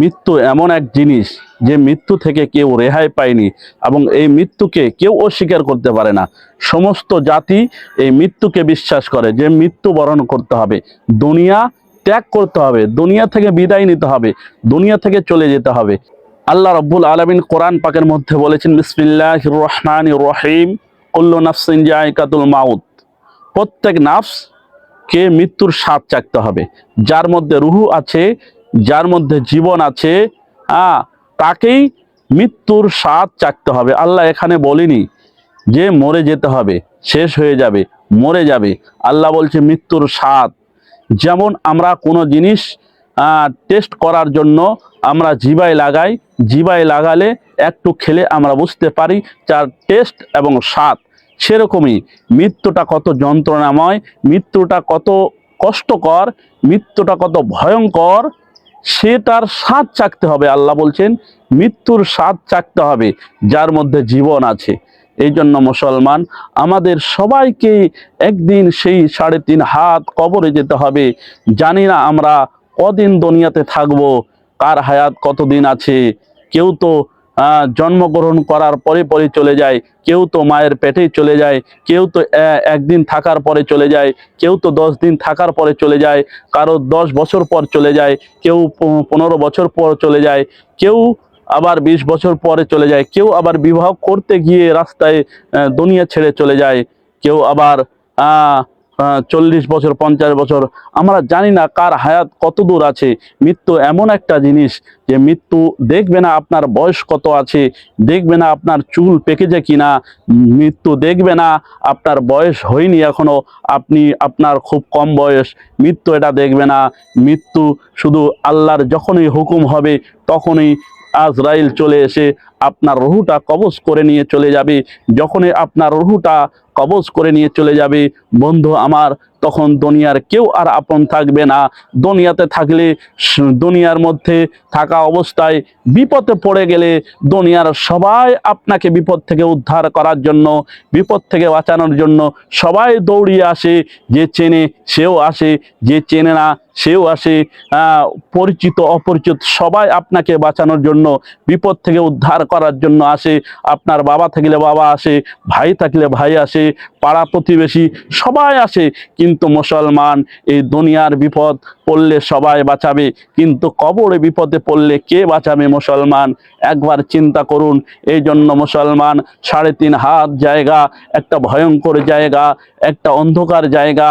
মৃত্যু এমন এক জিনিস যে মৃত্যু থেকে কেউ রেহাই পায়নি এবং এই মৃত্যুকে কেউ অস্বীকার করতে পারে না। সমস্ত জাতি এই মৃত্যুকে বিশ্বাস করে যে মৃত্যু বরণ করতে হবে, দুনিয়া ত্যাগ করতে হবে, দুনিয়া থেকে বিদায় নিতে হবে, দুনিয়া থেকে চলে যেতে হবে। আল্লাহ রাব্বুল আলামিন কোরআন পাকের মধ্যে বলেছেন, বিসমিল্লাহির রহমানির রহিম, কুল্লু নাফসিন যায়িকাতুল মাউত। প্রত্যেক নাফস কে মৃত্যুর স্বাদ চাখতে হবে। যার মধ্যে রুহু আছে, যার মধ্যে জীবন আছে, তাকেই মৃত্যুর স্বাদ চাখতে হবে। আল্লাহ এখানে বলেনি যে মরে যেতে হবে, শেষ হয়ে যাবে, মরে যাবে। আল্লাহ বলছে মৃত্যুর স্বাদ। যেমন আমরা কোনো জিনিস টেস্ট করার জন্য আমরা জিভায় লাগাই, জিভায় লাগালে একটু খেলে আমরা বুঝতে পারি যার টেস্ট এবং স্বাদ। সেরকমই মৃত্যুটা কত যন্ত্রণাময়, মৃত্যুটা কত কষ্টকর, মৃত্যুটা কত ভয়ঙ্কর, সেটার স্বাদ চাখতে হবে। আল্লাহ বলছেন মৃত্যুর স্বাদ চাখতে হবে যার মধ্যে জীবন আছে। এই জন্য মুসলমান, আমাদের সবাইকে একদিন সেই 3.5 হাত কবরে যেতে হবে। জানি না আমরা কদিন দুনিয়াতে থাকবো, কার হায়াত কতদিন আছে। কেউ তো জন্মগ্রহণ করার পরে পরে চলে যায়, কেউ তো মায়ের পেটেই চলে যায়, কেউ তো একদিন থাকার পরে চলে যায়, কেউ তো 10 দিন থাকার পরে চলে যায়, কারো 10 বছর পর চলে যায়, কেউ 15 বছর পর চলে যায়, কেউ আবার 20 বছর পরে চলে যায়, কেউ আবার বিবাহ করতে গিয়ে রাস্তায় দুনিয়া ছেড়ে চলে যায়, কেউ আবার 40 বছর, 50 বছর। আমরা জানি না কার হায়াত কত দূর আছে। মৃত্যু এমন একটা জিনিস যে মৃত্যু দেখবে না আপনার বয়স কত আছে, দেখবে না আপনার চুল পেকেছে কিনা, মৃত্যু দেখবে না আপনার বয়স হয়নি এখনো, আপনার খুব কম বয়স, মৃত্যু এটা দেখবে না। মৃত্যু শুধু আল্লাহর যখনই হুকুম হবে তখনই আজরাইল চলে এসে আপনার রুহুটা কবজ করে নিয়ে চলে যাবে। যখনই আপনার রুহুটা কবজ করে নিয়ে চলে যাবে বন্ধু আমার, তখন দুনিয়ার কেউ আর আপন থাকবে না। দুনিয়াতে থাকলে, দুনিয়ার মধ্যে থাকা অবস্থায় বিপদে পড়ে গেলে দুনিয়ার সবাই আপনাকে বিপদ থেকে উদ্ধার করার জন্য, বিপদ থেকে বাঁচানোর জন্য সবাই দৌড়িয়ে আসে। যে চেনে সেও আসে, যে চেনে না সেও আসে। পরিচিত অপরিচিত সবাই আপনাকে বাঁচানোর জন্য, বিপদ থেকে উদ্ধার করার জন্য আসে। আপনার বাবা থাকলে বাবা আসে, ভাই থাকলে ভাই আসে, পাড়া প্রতিবেশী সবাই আসে। কিন্তু মুসলমান, এই দুনিয়ার বিপদ পড়লে সবাই বাঁচাবে, কিন্তু কবরে বিপদে পড়লে কে বাঁচাবে মুসলমান? একবার চিন্তা করুন। এই জন্য মুসলমান, 3.5 হাত জায়গা একটা ভয়ঙ্কর জায়গা, একটা অন্ধকার জায়গা,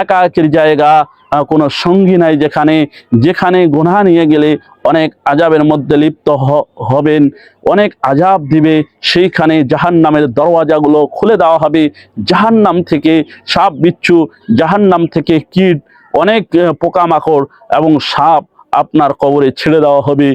একাকির জায়গা, কোনো সঙ্গী নাই, যেখানে গুনাহ নিয়ে গেলে অনেক আজাবের মধ্যে লিপ্ত হবেন, অনেক আজাব দিবে। সেইখানে জাহান্নামের দরওয়াজাগুলো খুলে দেওয়া হবে। জাহান্নাম থেকে সাপ বিচ্ছু, জাহান্নাম থেকে কীট, অনেক পোকামাকড় এবং সাপ আপনার কবরে ছেড়ে দেওয়া হবে।